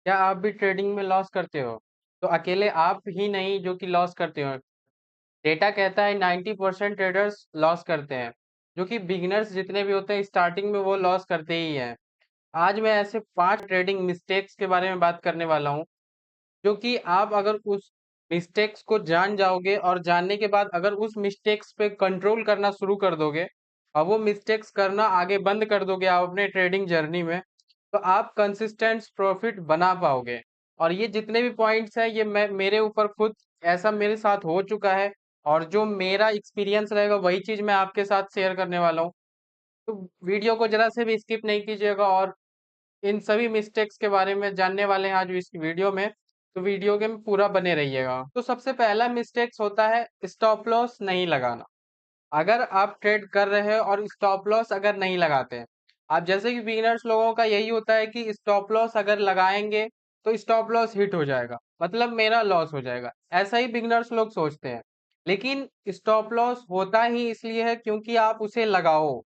क्या आप भी ट्रेडिंग में लॉस करते हो? तो अकेले आप ही नहीं जो कि लॉस करते हो। डेटा कहता है 90% ट्रेडर्स लॉस करते हैं। जो कि बिगिनर्स जितने भी होते हैं स्टार्टिंग में वो लॉस करते ही हैं। आज मैं ऐसे 5 ट्रेडिंग मिस्टेक्स के बारे में बात करने वाला हूँ, जो कि आप अगर उस मिस्टेक्स को जान जाओगे और जानने के बाद अगर उस मिस्टेक्स पे कंट्रोल करना शुरू कर दोगे और वो मिस्टेक्स करना आगे बंद कर दोगे आप अपने ट्रेडिंग जर्नी में, तो आप कंसिस्टेंट प्रॉफिट बना पाओगे। और ये जितने भी पॉइंट्स हैं ये मैं मेरे ऊपर खुद ऐसा मेरे साथ हो चुका है, और जो मेरा एक्सपीरियंस रहेगा वही चीज मैं आपके साथ शेयर करने वाला हूँ। तो वीडियो को जरा से भी स्किप नहीं कीजिएगा, और इन सभी मिस्टेक्स के बारे में जानने वाले हैं आज इस वीडियो में। तो वीडियो के में पूरा बने रहिएगा। तो सबसे पहला मिस्टेक्स होता है स्टॉप लॉस नहीं लगाना। अगर आप ट्रेड कर रहे हैं और स्टॉप लॉस अगर नहीं लगाते हैं, आप जैसे कि बिगिनर्स लोगों का यही होता है कि स्टॉप लॉस अगर लगाएंगे तो स्टॉप लॉस हिट हो जाएगा, मतलब मेरा लॉस हो जाएगा। ऐसा ही बिगिनर्स लोग सोचते हैं। लेकिन स्टॉप लॉस होता ही इसलिए है क्योंकि आप उसे लगाओ।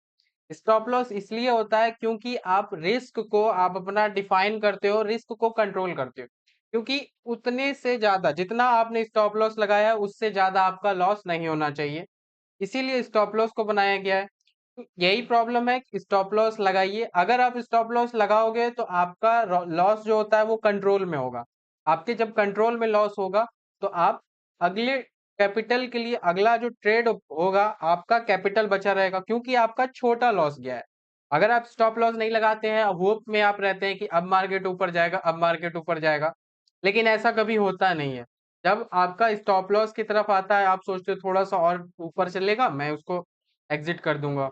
स्टॉप लॉस इसलिए होता है क्योंकि आप रिस्क को आप अपना डिफाइन करते हो, रिस्क को कंट्रोल करते हो। क्योंकि उतने से ज्यादा जितना आपने स्टॉप लॉस लगाया है उससे ज्यादा आपका लॉस नहीं होना चाहिए। इसीलिए स्टॉप लॉस को बनाया गया है। तो यही प्रॉब्लम है कि स्टॉप लॉस लगाइए। अगर आप स्टॉप लॉस लगाओगे तो आपका लॉस जो होता है वो कंट्रोल में होगा। आपके जब कंट्रोल में लॉस होगा तो आप अगले कैपिटल के लिए अगला जो ट्रेड होगा आपका कैपिटल बचा रहेगा, क्योंकि आपका छोटा लॉस गया है। अगर आप स्टॉप लॉस नहीं लगाते हैं, होप में आप रहते हैं कि अब मार्केट ऊपर जाएगा, अब मार्केट ऊपर जाएगा, लेकिन ऐसा कभी होता नहीं है। जब आपका स्टॉप लॉस की तरफ आता है आप सोचते हो थोड़ा सा और ऊपर चलेगा मैं उसको एग्जिट कर दूंगा।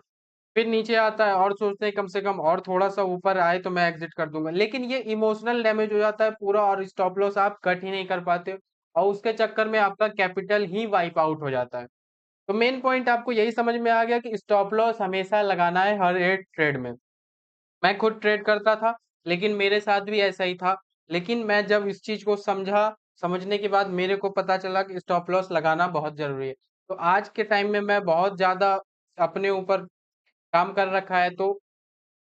फिर नीचे आता है और सोचते हैं कम से कम और थोड़ा सा ऊपर आए तो मैं एग्जिट कर दूंगा, लेकिन ये इमोशनल डैमेज हो जाता है पूरा और स्टॉप लॉस आप कट ही नहीं कर पाते हो, और उसके चक्कर में आपका कैपिटल ही वाइप आउट हो जाता है। तो मेन पॉइंट आपको यही समझ में आ गया कि स्टॉप लॉस हमेशा लगाना है हर एक ट्रेड में। मैं खुद ट्रेड करता था, लेकिन मेरे साथ भी ऐसा ही था। लेकिन मैं जब इस चीज को समझा, समझने के बाद मेरे को पता चला कि स्टॉप लॉस लगाना बहुत जरूरी है। तो आज के टाइम में मैं बहुत ज्यादा अपने ऊपर काम कर रखा है, तो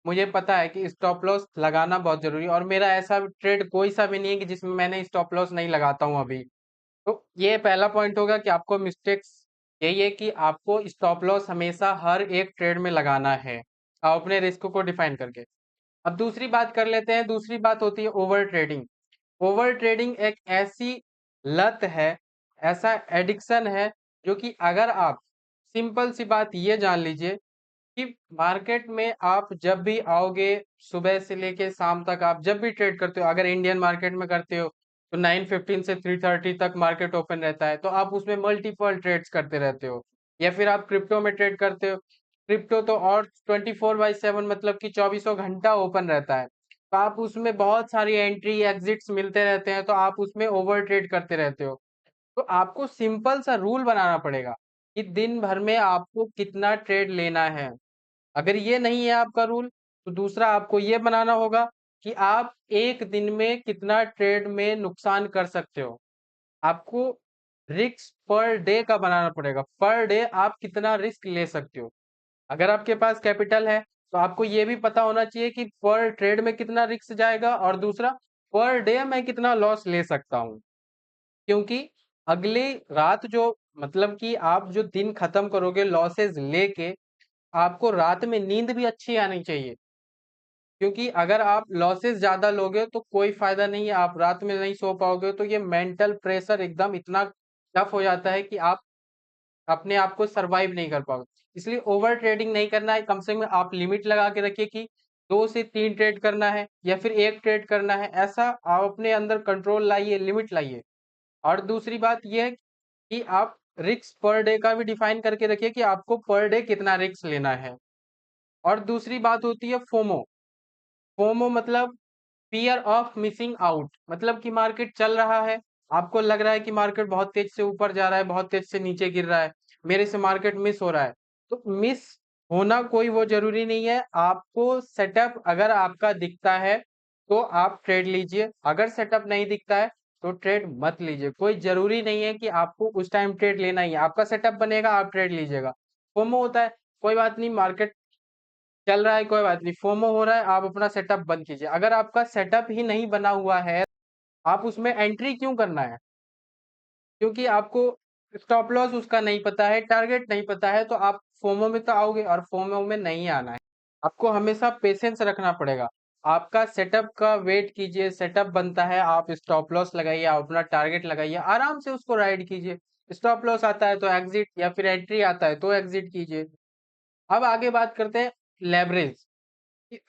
मुझे पता है कि स्टॉप लॉस लगाना बहुत जरूरी है। और मेरा ऐसा ट्रेड कोई सा भी नहीं है कि जिसमें मैंने स्टॉप लॉस नहीं लगाता हूँ अभी। तो ये पहला पॉइंट होगा कि आपको मिस्टेक्स यही है कि आपको स्टॉप लॉस हमेशा हर एक ट्रेड में लगाना है, आप अपने रिस्क को डिफाइन करके। अब दूसरी बात कर लेते हैं। दूसरी बात होती है ओवर ट्रेडिंग। ओवर ट्रेडिंग एक ऐसी लत है, ऐसा एडिक्शन है, जो कि अगर आप, सिंपल सी बात ये जान लीजिए कि मार्केट में आप जब भी आओगे, सुबह से लेके शाम तक आप जब भी ट्रेड करते हो, अगर इंडियन मार्केट में करते हो तो 9:15 से 3:30 तक मार्केट ओपन रहता है, तो आप उसमें मल्टीपल ट्रेड्स करते रहते हो। या फिर आप क्रिप्टो में ट्रेड करते हो, क्रिप्टो तो और 24/7 मतलब कि चौबीसों घंटा ओपन रहता है, तो आप उसमें बहुत सारी एंट्री एग्जिट्स मिलते रहते हैं, तो आप उसमें ओवर ट्रेड करते रहते हो। तो आपको सिंपल सा रूल बनाना पड़ेगा कि दिन भर में आपको कितना ट्रेड लेना है। अगर ये नहीं है आपका रूल, तो दूसरा आपको ये बनाना होगा कि आप एक दिन में कितना ट्रेड में नुकसान कर सकते हो। आपको रिस्क पर डे का बनाना पड़ेगा, पर डे आप कितना रिस्क ले सकते हो। अगर आपके पास कैपिटल है तो आपको ये भी पता होना चाहिए कि पर ट्रेड में कितना रिस्क जाएगा, और दूसरा पर डे मैं कितना लॉस ले सकता हूँ। क्योंकि अगले रात जो, मतलब कि आप जो दिन खत्म करोगे लॉसेस लेके, आपको रात में नींद भी अच्छी आनी चाहिए। क्योंकि अगर आप लॉसेस ज्यादा लोगे तो कोई फायदा नहीं है, आप रात में नहीं सो पाओगे, तो ये मेंटल प्रेशर एकदम इतना टफ हो जाता है कि आप अपने आप को सरवाइव नहीं कर पाओगे। इसलिए ओवर ट्रेडिंग नहीं करना है। कम से कम आप लिमिट लगा के रखिए कि 2 से 3 ट्रेड करना है या फिर एक ट्रेड करना है। ऐसा आप अपने अंदर कंट्रोल लाइए, लिमिट लाइए। और दूसरी बात यह है कि आप रिस्क पर डे का भी डिफाइन करके रखिए कि आपको पर डे कितना रिस्क लेना है। और दूसरी बात होती है फोमो। फोमो मतलब फियर ऑफ मिसिंग आउट, मतलब कि मार्केट चल रहा है, आपको लग रहा है कि मार्केट बहुत तेज से ऊपर जा रहा है, बहुत तेज से नीचे गिर रहा है, मेरे से मार्केट मिस हो रहा है। तो मिस होना कोई वो जरूरी नहीं है। आपको सेटअप अगर आपका दिखता है तो आप ट्रेड लीजिए, अगर सेटअप नहीं दिखता है तो ट्रेड मत लीजिए। कोई जरूरी नहीं है कि आपको उस टाइम ट्रेड लेना ही है। आपका सेटअप बनेगा आप ट्रेड लीजिएगा। फोमो होता है, कोई बात नहीं, मार्केट चल रहा है कोई बात नहीं, फोमो हो रहा है, आप अपना सेटअप बंद कीजिए। अगर आपका सेटअप ही नहीं बना हुआ है आप उसमें एंट्री क्यों करना है? क्योंकि आपको स्टॉप लॉस उसका नहीं पता है, टारगेट नहीं पता है, तो आप फोमो में तो आओगे और फोमो में नहीं आना है। आपको हमेशा पेशेंस रखना पड़ेगा। आपका सेटअप का वेट कीजिए, सेटअप बनता है, आप स्टॉप लॉस लगाइए, आप अपना टारगेट लगाइए, आराम से उसको राइड कीजिए। स्टॉप लॉस आता है तो एग्जिट, या फिर एंट्री आता है तो एग्जिट कीजिए। अब आगे बात करते हैं लेवरेज,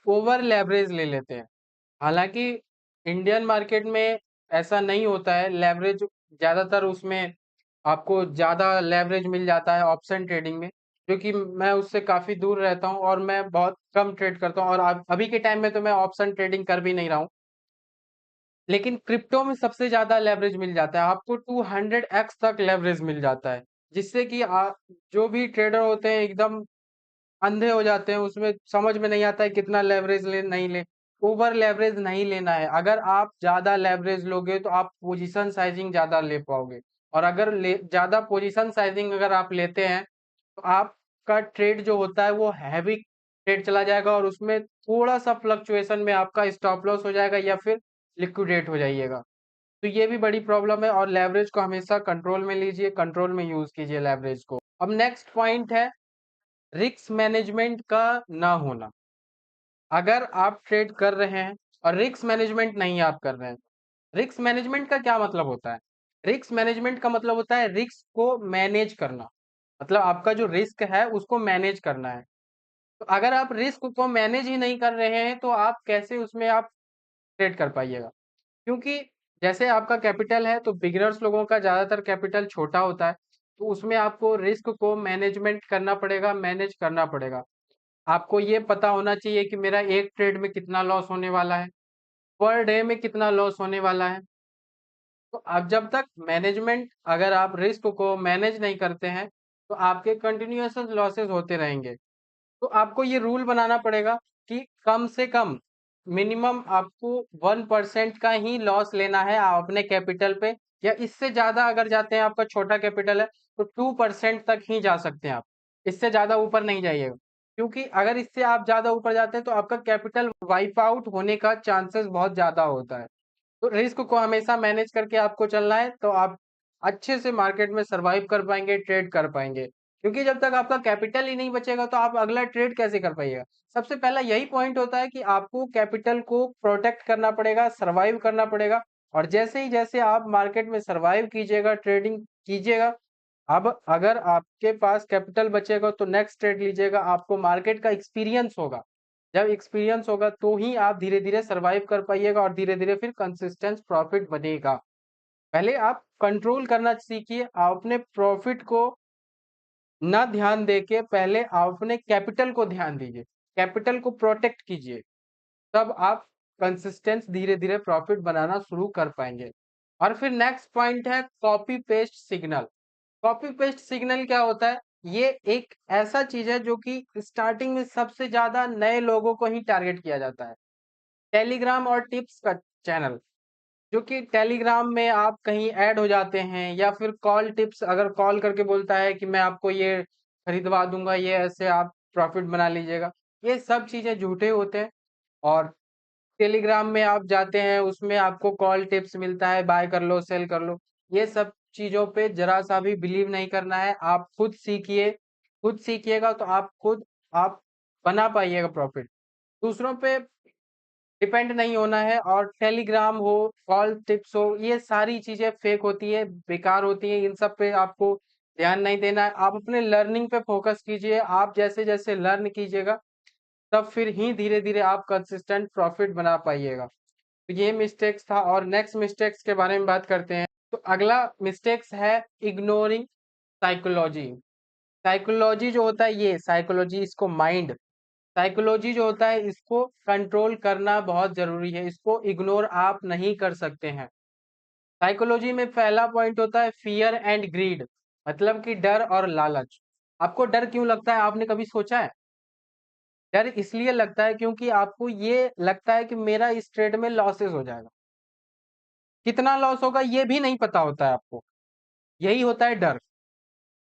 ओवर लेवरेज ले लेते हैं। हालांकि इंडियन मार्केट में ऐसा नहीं होता है, लेवरेज ज्यादातर उसमें आपको ज्यादा लेवरेज मिल जाता है ऑप्शन ट्रेडिंग में, क्योंकि मैं उससे काफी दूर रहता हूं और मैं बहुत कम ट्रेड करता हूं, और अभी के टाइम में तो मैं ऑप्शन ट्रेडिंग कर भी नहीं रहा हूं। लेकिन क्रिप्टो में सबसे ज्यादा लेवरेज मिल जाता है, आपको 200x तक लेवरेज मिल जाता है, जिससे कि जो भी ट्रेडर होते हैं एकदम अंधे हो जाते हैं, उसमें समझ में नहीं आता है कितना लेवरेज ले नहीं ले। ओवर लेवरेज नहीं लेना है। अगर आप ज्यादा लेवरेज लोगे तो आप पोजीशन साइजिंग ज्यादा ले पाओगे, और अगर ज्यादा पोजीशन साइजिंग अगर आप लेते हैं तो आपका ट्रेड जो होता है वो हैवी ट्रेड चला जाएगा, और उसमें थोड़ा सा फ्लक्चुएशन में आपका स्टॉप लॉस हो जाएगा या फिर लिक्विडेट हो जाइएगा। तो ये भी बड़ी प्रॉब्लम है, और लेवरेज को हमेशा कंट्रोल में लीजिए, कंट्रोल में यूज कीजिए लेवरेज को। अब नेक्स्ट पॉइंट है रिस्क मैनेजमेंट का ना होना। अगर आप ट्रेड कर रहे हैं और रिस्क मैनेजमेंट नहीं आप कर रहे हैं, रिस्क मैनेजमेंट का क्या मतलब होता है? रिस्क मैनेजमेंट का मतलब होता है रिस्क को मैनेज करना, मतलब आपका जो रिस्क है उसको मैनेज करना है। तो अगर आप रिस्क को मैनेज ही नहीं कर रहे हैं तो आप कैसे उसमें आप ट्रेड कर पाइएगा? क्योंकि जैसे आपका कैपिटल है, तो बिगिनर्स लोगों का ज्यादातर कैपिटल छोटा होता है, तो उसमें आपको रिस्क को मैनेजमेंट करना पड़ेगा, मैनेज करना पड़ेगा। आपको ये पता होना चाहिए कि मेरा एक ट्रेड में कितना लॉस होने वाला है, पर डे में कितना लॉस होने वाला है। तो आप जब तक मैनेजमेंट, अगर आप रिस्क को मैनेज नहीं करते हैं तो आपके कंटिन्यूअस लॉसेस होते रहेंगे। तो आपको ये रूल बनाना पड़ेगा कि कम से कम मिनिमम आपको 1% का ही लॉस लेना है आप अपने कैपिटल पे, या इससे ज्यादा अगर जाते हैं, आपका छोटा कैपिटल है तो 2% तक ही जा सकते हैं आप, इससे ज्यादा ऊपर नहीं जाइएगा। क्योंकि अगर इससे आप ज्यादा ऊपर जाते हैं तो आपका कैपिटल वाइप आउट होने का चांसेस बहुत ज्यादा होता है। तो रिस्क को हमेशा मैनेज करके आपको चलना है, तो आप अच्छे से मार्केट में सरवाइव कर पाएंगे, ट्रेड कर पाएंगे। क्योंकि जब तक आपका कैपिटल ही नहीं बचेगा तो आप अगला ट्रेड कैसे कर पाइएगा? सबसे पहला यही पॉइंट होता है कि आपको कैपिटल को प्रोटेक्ट करना पड़ेगा, सरवाइव करना पड़ेगा। और जैसे ही जैसे आप मार्केट में सरवाइव कीजिएगा, ट्रेडिंग कीजिएगा, अब अगर आपके पास कैपिटल बचेगा तो नेक्स्ट ट्रेड लीजिएगा, आपको मार्केट का एक्सपीरियंस होगा। जब एक्सपीरियंस होगा तो ही आप धीरे धीरे सरवाइव कर पाइएगा, और धीरे धीरे फिर कंसिस्टेंट प्रॉफिट बनेगा। पहले आप कंट्रोल करना सीखिए, आप अपने प्रॉफिट को ना ध्यान देके पहले आप अपने कैपिटल को ध्यान दीजिए, कैपिटल को प्रोटेक्ट कीजिए, तब आप कंसिस्टेंस धीरे धीरे प्रॉफिट बनाना शुरू कर पाएंगे। और फिर नेक्स्ट पॉइंट है copy paste signal. Copy paste signal क्या होता है? ये एक ऐसा चीज है जो कि स्टार्टिंग में सबसे ज्यादा नए लोगों को ही टारगेट किया जाता है। टेलीग्राम और टिप्स का चैनल, जो कि टेलीग्राम में आप कहीं ऐड हो जाते हैं, या फिर कॉल टिप्स, अगर कॉल करके बोलता है कि मैं आपको ये खरीदवा दूंगा, ये ऐसे आप प्रॉफिट बना लीजिएगा, ये सब चीजें झूठे होते हैं। और टेलीग्राम में आप जाते हैं, उसमें आपको कॉल टिप्स मिलता है, बाय कर लो, सेल कर लो, ये सब चीजों पे जरा सा भी बिलीव नहीं करना है। आप खुद सीखिए, खुद सीखिएगा तो आप खुद आप बना पाइएगा प्रॉफिट। दूसरों पे डिपेंड नहीं होना है। और टेलीग्राम हो, कॉल टिप्स हो, ये सारी चीजें फेक होती है, बेकार होती है, इन सब पे आपको ध्यान नहीं देना है। आप अपने लर्निंग पे फोकस कीजिए, आप जैसे जैसे लर्न कीजिएगा तब फिर ही धीरे धीरे आप कंसिस्टेंट प्रॉफिट बना पाइएगा। तो ये मिस्टेक्स था, और नेक्स्ट मिस्टेक्स के बारे में बात करते हैं। तो अगला मिस्टेक्स है इग्नोरिंग साइकोलॉजी। साइकोलॉजी जो होता है, ये साइकोलॉजी, इसको माइंड, साइकोलॉजी जो होता है इसको कंट्रोल करना बहुत जरूरी है, इसको इग्नोर आप नहीं कर सकते हैं। साइकोलॉजी में पहला पॉइंट होता है फियर एंड ग्रीड, मतलब कि डर और लालच। आपको डर क्यों लगता है, आपने कभी सोचा है? डर इसलिए लगता है क्योंकि आपको ये लगता है कि मेरा इस ट्रेड में लॉसेस हो जाएगा, कितना लॉस होगा ये भी नहीं पता होता है आपको, यही होता है डर।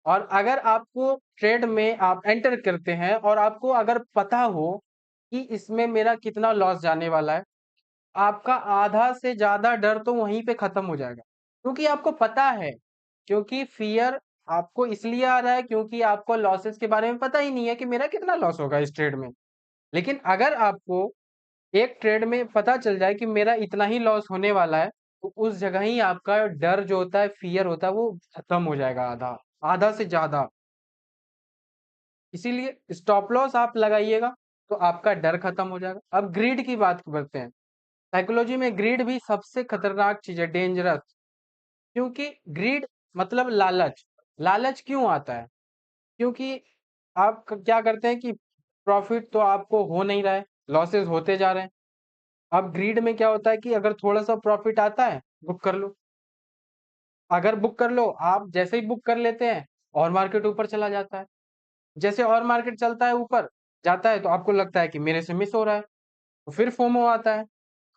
और अगर आपको ट्रेड में आप एंटर करते हैं और आपको अगर पता हो कि इसमें मेरा कितना लॉस जाने वाला है, आपका आधा से ज़्यादा डर तो वहीं पे खत्म हो जाएगा। क्योंकि आपको पता है, क्योंकि फ़ियर आपको इसलिए आ रहा है क्योंकि आपको लॉसेस के बारे में पता ही नहीं है कि मेरा कितना लॉस होगा इस ट्रेड में। लेकिन अगर आपको एक ट्रेड में पता चल जाए कि मेरा इतना ही लॉस होने वाला है, तो उस जगह ही आपका डर जो होता है, फ़ियर होता है, वो खत्म हो जाएगा आधा, आधा से ज़्यादा। इसीलिए स्टॉप लॉस आप लगाइएगा, तो आपका डर खत्म हो जाएगा। अब ग्रीड की बात करते हैं। साइकोलॉजी में ग्रीड भी सबसे खतरनाक चीज़ है, डेंजरस। क्योंकि ग्रीड मतलब लालच। लालच क्यों आता है? क्योंकि आप क्या करते हैं कि प्रॉफिट तो आपको हो नहीं रहा है, लॉसेस होते जा रहे हैं। अब ग्रीड में क्या होता है कि अगर थोड़ा-सा प्रॉफिट आता है, बुक कर लो। अगर बुक कर लो, आप जैसे ही बुक कर लेते हैं और मार्केट ऊपर चला जाता है। जैसे और मार्केट चलता है ऊपर, जाता है तो आपको लगता है कि मेरे से मिस हो रहा है, तो फिर फोमो आता है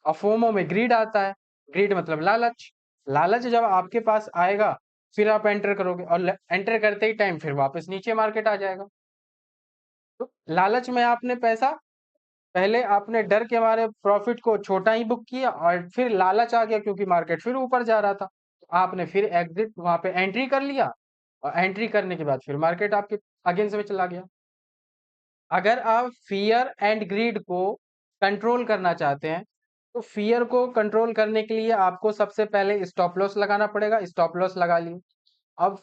और फोमो में ग्रीड आता है। ग्रीड मतलब लालच। लालच जब आपके पास आएगा, फिर आप एंटर करोगे और एंटर करते ही टाइम फिर वापस नीचे मार्केट आ जाएगा। तो लालच में आपने पैसा, पहले आपने डर के मारे प्रॉफिट को छोटा ही बुक किया और फिर लालच आ गया क्योंकि मार्केट फिर ऊपर जा रहा था, तो आपने फिर एग्जिट वहां पे एंट्री कर लिया और एंट्री करने के बाद फिर मार्केट आपके अगेंस्ट में चला गया। अगर आप फियर एंड ग्रीड को कंट्रोल करना चाहते हैं, तो फियर को कंट्रोल करने के लिए आपको सबसे पहले स्टॉप लॉस लगाना पड़ेगा। स्टॉप लॉस लगा लिए। अब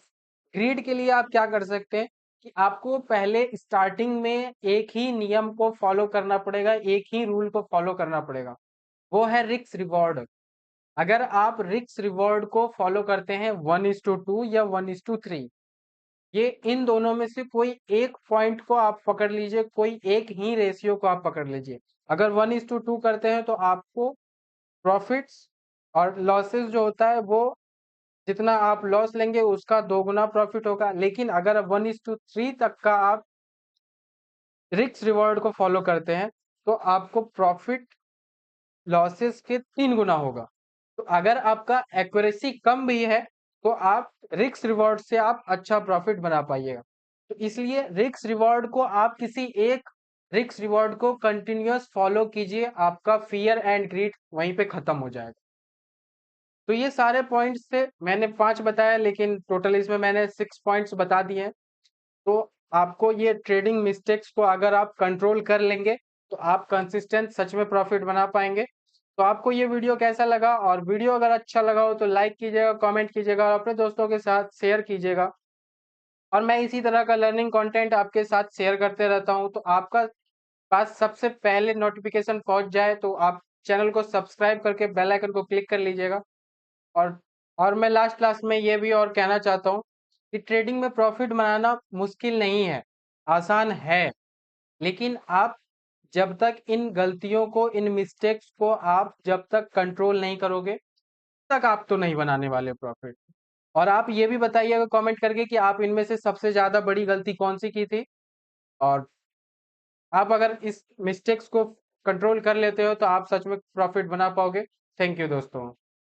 ग्रीड के लिए आप क्या कर सकते हैं कि आपको पहले स्टार्टिंग में एक ही नियम को फॉलो करना पड़ेगा, एक ही रूल को फॉलो करना पड़ेगा। वो है रिस्क रिवॉर्ड। अगर आप रिस्क रिवॉर्ड को फॉलो करते हैं 1:2 या 1:3, ये इन दोनों में से कोई एक पॉइंट को आप पकड़ लीजिए, कोई एक ही रेशियो को आप पकड़ लीजिए। अगर 1:2 करते हैं तो आपको प्रॉफिट्स और लॉसेस जो होता है वो, जितना आप लॉस लेंगे उसका दोगुना प्रॉफिट होगा। लेकिन अगर 1:3 तक का आप रिस्क रिवॉर्ड को फॉलो करते हैं, तो आपको प्रॉफिट लॉसेस के 3 गुना होगा। तो अगर आपका एक्यूरेसी कम भी है, तो आप रिस्क रिवॉर्ड से आप अच्छा प्रॉफिट बना पाइएगा। तो इसलिए रिस्क रिवॉर्ड को आप किसी एक रिस्क रिवॉर्ड को कंटिन्यूअस फॉलो कीजिए, आपका फियर एंड ग्रीड वहीं पे खत्म हो जाएगा। तो ये सारे पॉइंट्स थे, मैंने 5 बताया लेकिन टोटल इसमें मैंने 6 पॉइंट्स बता दिए हैं। तो आपको ये ट्रेडिंग मिस्टेक्स को अगर आप कंट्रोल कर लेंगे, तो आप कंसिस्टेंट सच में प्रॉफिट बना पाएंगे। तो आपको ये वीडियो कैसा लगा, और वीडियो अगर अच्छा लगा हो तो लाइक कीजिएगा, कमेंट कीजिएगा और अपने दोस्तों के साथ शेयर कीजिएगा। और मैं इसी तरह का लर्निंग कंटेंट आपके साथ शेयर करते रहता हूँ, तो आपका पास सबसे पहले नोटिफिकेशन पहुंच जाए तो आप चैनल को सब्सक्राइब करके बेल आइकन को क्लिक कर लीजिएगा। और और मैं लास्ट क्लास में ये भी और कहना चाहता हूँ कि ट्रेडिंग में प्रॉफिट बनाना मुश्किल नहीं है, आसान है। लेकिन आप जब तक इन गलतियों को, इन मिस्टेक्स को आप जब तक कंट्रोल नहीं करोगे, तक आप तो नहीं बनाने वाले प्रॉफिट। और आप ये भी बताइएगा कमेंट करके कि आप इनमें से सबसे ज्यादा बड़ी गलती कौन सी की थी। और आप अगर इस मिस्टेक्स को कंट्रोल कर लेते हो तो आप सच में प्रॉफिट बना पाओगे। थैंक यू दोस्तों।